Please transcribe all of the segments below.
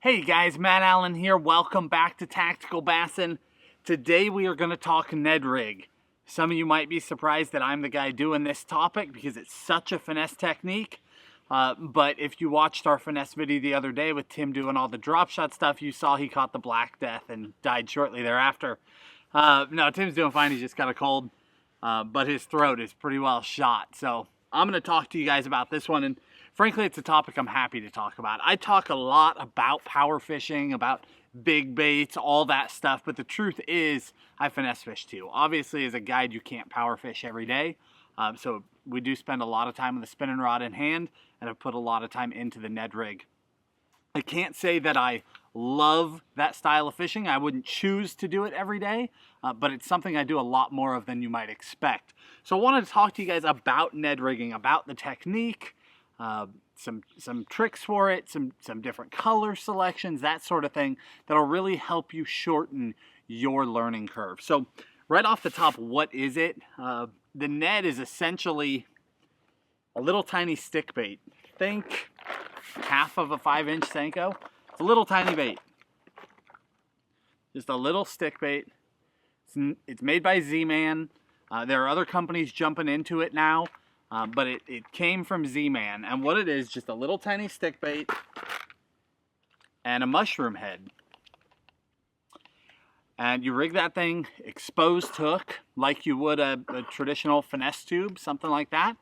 Hey guys, Matt Allen here. Welcome back to Tactical Bassin. Today we are going to talk Ned Rig. Some of you might be surprised that I'm the guy doing this topic because it's such a finesse technique. But if you watched our finesse video the other day with Tim doing all the drop shot stuff, you saw he caught the Black Death and died shortly thereafter. No, Tim's doing fine. He's just got a cold, but his throat is pretty well shot. So I'm going to talk to you guys about this one, and frankly, it's a topic I'm happy to talk about. I talk a lot about power fishing, about big baits, all that stuff, but the truth is I finesse fish too. Obviously, as a guide, you can't power fish every day, so we do spend a lot of time with the spinning rod in hand, and I've put a lot of time into the Ned Rig. I can't say that I love that style of fishing. I wouldn't choose to do it every day, but it's something I do a lot more of than you might expect. So I wanted to talk to you guys about Ned rigging, about the technique, some tricks for it, some different color selections, that sort of thing that'll really help you shorten your learning curve. So right off the top, what is it? The Ned is essentially a little tiny stick bait. Think half of a 5-inch cinco. It's a little tiny bait. Just a little stick bait. It's made by Z-Man. There are other companies jumping into it now. But it came from Z-Man, and what it is, just a little tiny stick bait and a mushroom head. And you rig that thing exposed hook like you would a traditional finesse tube, something like that.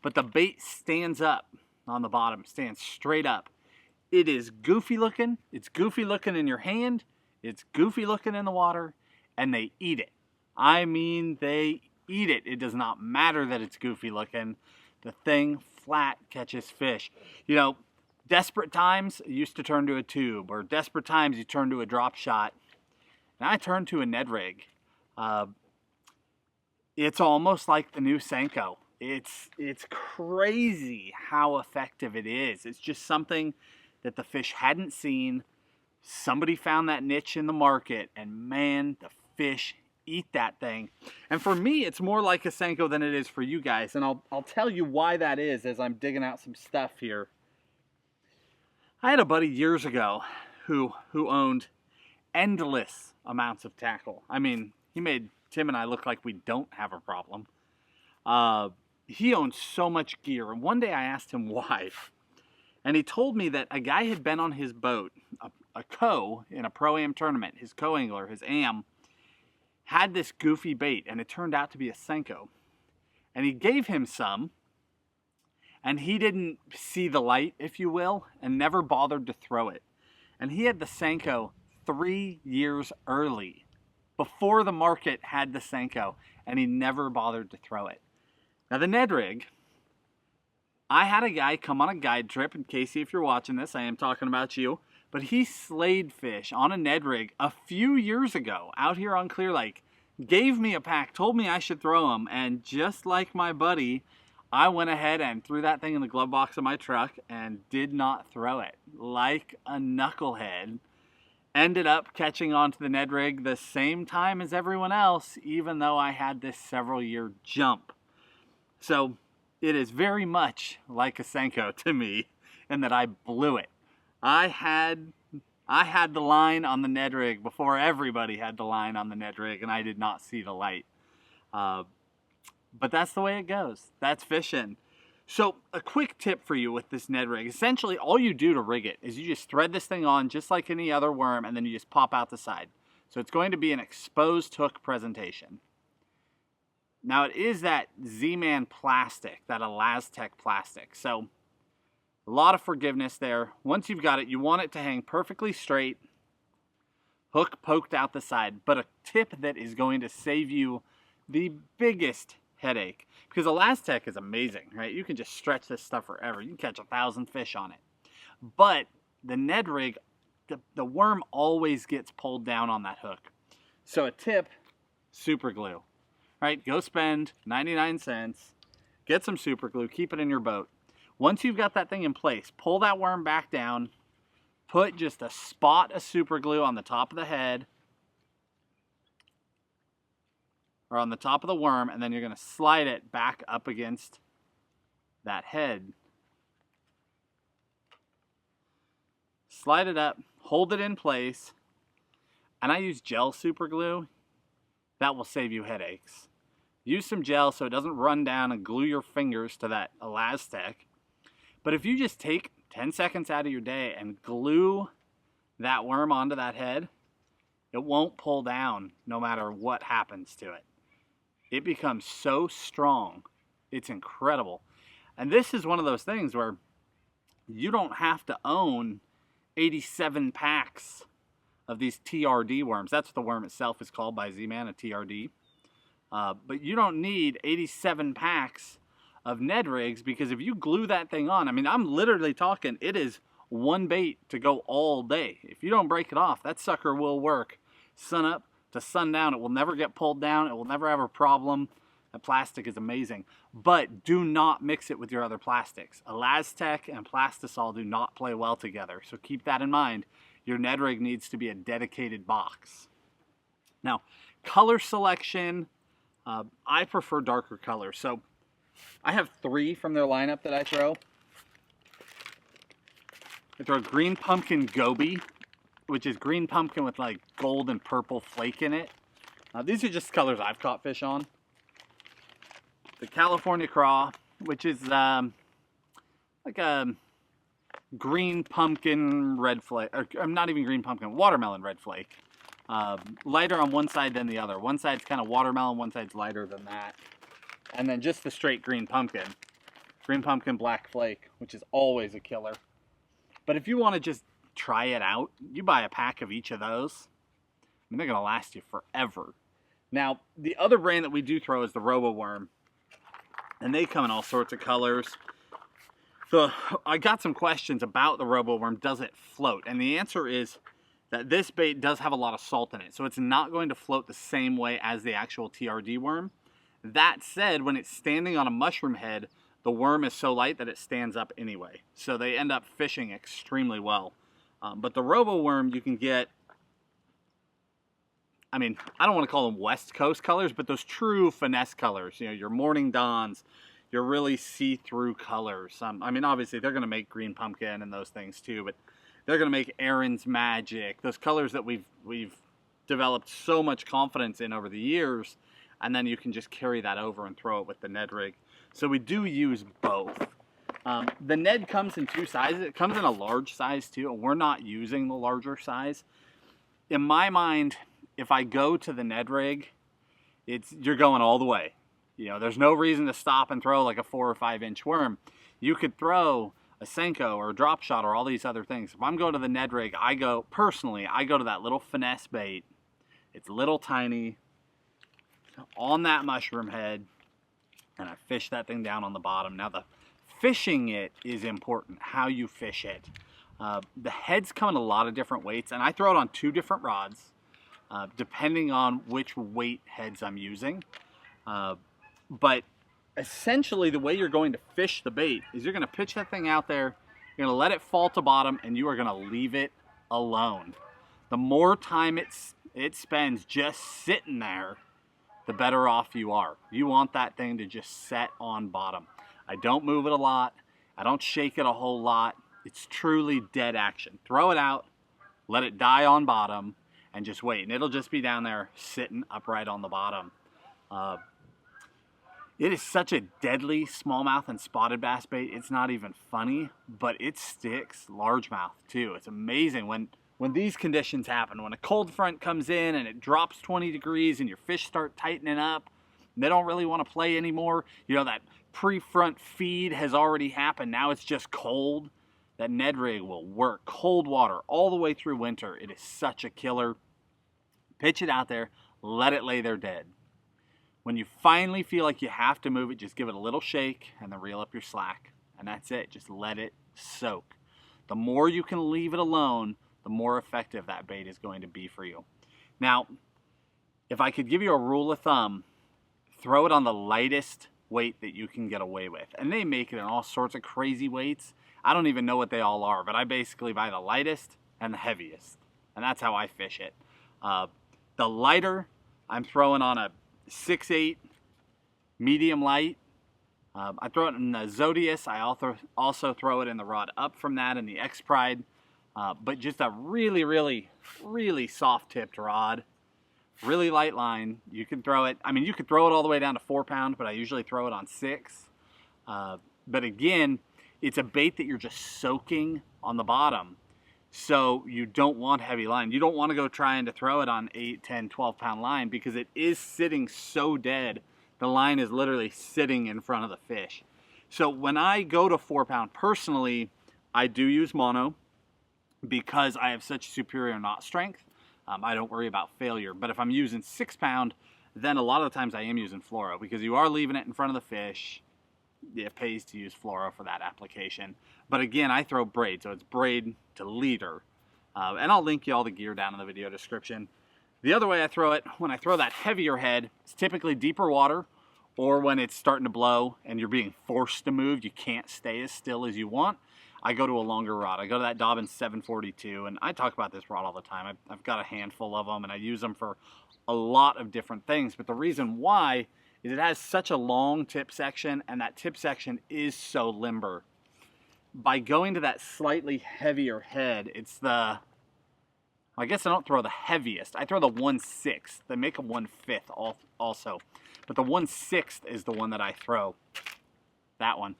But the bait stands up on the bottom, stands straight up. It is goofy looking. It's goofy looking in your hand. It's goofy looking in the water, and they eat it. I mean, they eat it. It does not matter that it's goofy looking. The thing flat catches fish. You know, desperate times you used to turn to a tube, or desperate times you turn to a drop shot. And I turn to a Ned Rig. It's almost like the new cinco. It's crazy how effective it is. It's just something that the fish hadn't seen. Somebody found that niche in the market, and man, the fish eat that thing. And for me, it's more like a cinco than it is for you guys, and I'll tell you why that is as I'm digging out some stuff here. I had a buddy years ago who owned endless amounts of tackle. I mean, he made Tim and I look like we don't have a problem. He owned so much gear, and one day I asked him why, and he told me that a guy had been on his boat, a co in a pro-am tournament. His co-angler, his am, had this goofy bait, and it turned out to be a cinco. And he gave him some, and he didn't see the light, if you will, and never bothered to throw it. And he had the cinco 3 years early, before the market had the cinco, and he never bothered to throw it. Now the Ned Rig, I had a guy come on a guide trip, and Casey, if you're watching this, I am talking about you, but he slayed fish on a Ned Rig a few years ago out here on Clear Lake, gave me a pack, told me I should throw them, and just like my buddy, I went ahead and threw that thing in the glove box of my truck and did not throw it. Like a knucklehead. Ended up catching onto the Ned Rig the same time as everyone else, even though I had this several year jump. So it is very much like a cinco to me in that I blew it. I had the line on the Ned Rig before everybody had the line on the Ned Rig, and I did not see the light. But that's the way it goes. That's fishing. So a quick tip for you with this Ned Rig. Essentially, all you do to rig it is you just thread this thing on just like any other worm, and then you just pop out the side. So it's going to be an exposed hook presentation. Now it is that Z-Man plastic, that Elastec plastic. So a lot of forgiveness there. Once you've got it, you want it to hang perfectly straight, hook poked out the side. But a tip that is going to save you the biggest headache, because Elastec is amazing, right? You can just stretch this stuff forever. You can catch 1,000 fish on it. But the Ned Rig, the worm always gets pulled down on that hook. So a tip, super glue. Right? Go spend 99 cents, get some super glue, keep it in your boat. Once you've got that thing in place, pull that worm back down, put just a spot of super glue on the top of the head, or on the top of the worm, and then you're going to slide it back up against that head. Slide it up, hold it in place, and I use gel super glue. That will save you headaches. Use some gel so it doesn't run down and glue your fingers to that elastic. But if you just take 10 seconds out of your day and glue that worm onto that head, it won't pull down no matter what happens to it. It becomes so strong. It's incredible. And this is one of those things where you don't have to own 87 packs of these TRD worms. That's what the worm itself is called by Z-Man, a TRD. But you don't need 87 packs of Ned Rigs, because if you glue that thing on, I mean, I'm literally talking, it is one bait to go all day. If you don't break it off, that sucker will work sun up to sundown. It will never get pulled down. It will never have a problem. That plastic is amazing. But do not mix it with your other plastics. Elastec and Plastisol do not play well together. So keep that in mind. Your Ned Rig needs to be a dedicated box. Now, color selection, I prefer darker colors. So I have 3 from their lineup that I throw. I throw green pumpkin goby, which is green pumpkin with like gold and purple flake in it. These are just colors I've caught fish on. The California craw, which is like a green pumpkin red flake, or not even green pumpkin, watermelon red flake. Lighter on one side than the other. One side's kind of watermelon, one side's lighter than that. And then just the straight green pumpkin black flake, which is always a killer. But if you want to just try it out, you buy a pack of each of those. I mean, they're going to last you forever. Now, the other brand that we do throw is the Robo worm. And they come in all sorts of colors. So I got some questions about the Robo worm. Does it float? And the answer is that this bait does have a lot of salt in it. So it's not going to float the same way as the actual TRD worm. That said, when it's standing on a mushroom head, the worm is so light that it stands up anyway. So they end up fishing extremely well. But the Robo worm you can get, I mean, I don't want to call them West Coast colors, but those true finesse colors, you know, your Morning Dawns, your really see-through colors. I mean, obviously they're going to make green pumpkin and those things too, but they're going to make Aaron's Magic, those colors that we've developed so much confidence in over the years, and then you can just carry that over and throw it with the Ned Rig. So we do use both. The Ned comes in 2 sizes. It comes in a large size too, and we're not using the larger size. In my mind, if I go to the Ned Rig, you're going all the way. You know, there's no reason to stop and throw like a 4 or 5 inch worm. You could throw a cinco or a drop shot or all these other things. If I'm going to the Ned Rig, I go to that little finesse bait. It's little tiny on that mushroom head, and I fish that thing down on the bottom. Now the fishing it is important, how you fish it. The heads come in a lot of different weights, and I throw it on 2 different rods, depending on which weight heads I'm using. But essentially the way you're going to fish the bait is you're going to pitch that thing out there, you're going to let it fall to bottom, and you are going to leave it alone. The more time it spends just sitting there, the better off you are. You want that thing to just set on bottom. I don't move it a lot. I don't shake it a whole lot. It's truly dead action. Throw it out, let it die on bottom, and just wait. And it'll just be down there sitting upright on the bottom. It is such a deadly smallmouth and spotted bass bait. It's not even funny, but it sticks largemouth too. It's amazing when these conditions happen. When a cold front comes in and it drops 20 degrees and your fish start tightening up, they don't really want to play anymore. You know, that pre-front feed has already happened. Now it's just cold. That Ned Rig will work. Cold water all the way through winter. It is such a killer. Pitch it out there. Let it lay there dead. When you finally feel like you have to move it, just give it a little shake and then reel up your slack. And that's it. Just let it soak. The more you can leave it alone, the more effective that bait is going to be for you. Now, if I could give you a rule of thumb, throw it on the lightest weight that you can get away with. And they make it in all sorts of crazy weights. I don't even know what they all are, but I basically buy the lightest and the heaviest. And that's how I fish it. The lighter, I'm throwing on a 6/8 medium light. I throw it in the Zodius. I also throw it in the rod up from that in the X Pride. but just a really, really, really soft tipped rod. Really light line. You can throw it, I mean, you could throw it all the way down to 4 pound, but I usually throw it on 6. But again, it's a bait that you're just soaking on the bottom. So you don't want heavy line. You don't want to go trying to throw it on 8, 10, 12 pound line because it is sitting so dead. The line is literally sitting in front of the fish. So when I go to 4 pound personally, I do use mono because I have such superior knot strength. I don't worry about failure. But if I'm using 6 pound, then a lot of the times I am using fluoro because you are leaving it in front of the fish. It pays to use fluoro for that application. But again, I throw braid, so it's braid to leader. And I'll link you all the gear down in the video description. The other way I throw it, when I throw that heavier head, it's typically deeper water, or when it's starting to blow and you're being forced to move, you can't stay as still as you want. I go to a longer rod. I go to that Dobbins 742, and I talk about this rod all the time. I've got a handful of them, and I use them for a lot of different things. But the reason why is it has such a long tip section, and that tip section is so limber. By going to that slightly heavier head, it's the, I guess I don't throw the heaviest. I throw the 1/6. They make a 1/5 also. But the 1/6 is the one that I throw. That one.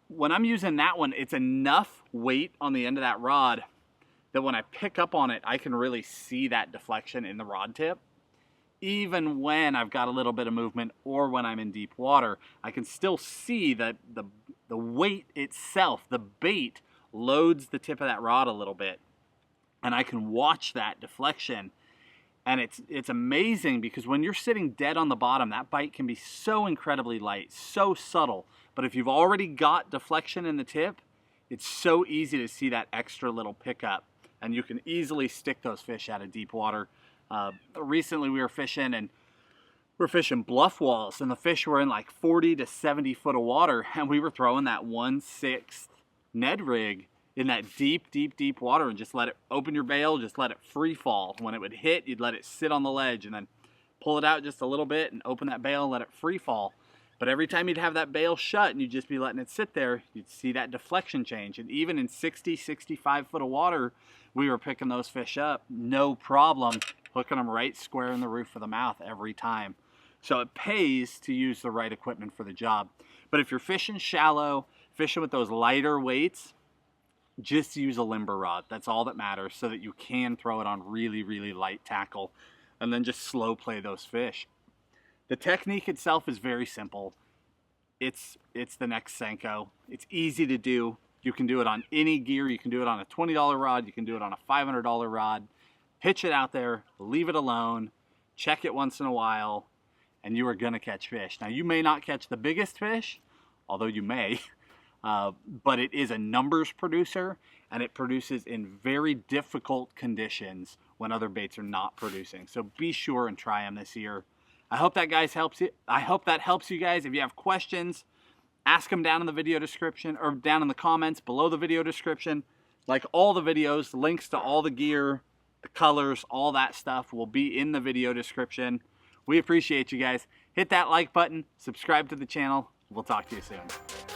When I'm using that one, it's enough weight on the end of that rod that when I pick up on it, I can really see that deflection in the rod tip. Even when I've got a little bit of movement or when I'm in deep water, I can still see that the weight itself, the bait, loads the tip of that rod a little bit. And I can watch that deflection. And it's amazing because when you're sitting dead on the bottom, that bite can be so incredibly light, so subtle. But if you've already got deflection in the tip, it's so easy to see that extra little pickup. And you can easily stick those fish out of deep water. Recently we were fishing and we're fishing bluff walls, and the fish were in like 40 to 70 foot of water, and we were throwing that 1/6 Ned Rig in that deep, deep, deep water and just let it open your bail, just let it free fall. When it would hit, you'd let it sit on the ledge and then pull it out just a little bit and open that bail and let it free fall. But every time you'd have that bail shut and you'd just be letting it sit there, you'd see that deflection change. And even in 60, 65 foot of water, we were picking those fish up, no problem, hooking them right square in the roof of the mouth every time. So it pays to use the right equipment for the job. But if you're fishing shallow, fishing with those lighter weights, just use a limber rod. That's all that matters, so that you can throw it on really, really light tackle and then just slow play those fish. The technique itself is very simple. It's the next Senko. It's easy to do. You can do it on any gear. You can do it on a $20 rod. You can do it on a $500 rod. Pitch it out there, leave it alone, check it once in a while, and you are gonna catch fish. Now you may not catch the biggest fish, although you may, but it is a numbers producer, and it produces in very difficult conditions when other baits are not producing. So be sure and try them this year. I hope that helps you guys. If you have questions, ask them down in the video description or down in the comments below the video description. Like all the videos, links to all the gear, the colors, all that stuff will be in the video description. We appreciate you guys. Hit that like button, subscribe to the channel. We'll talk to you soon.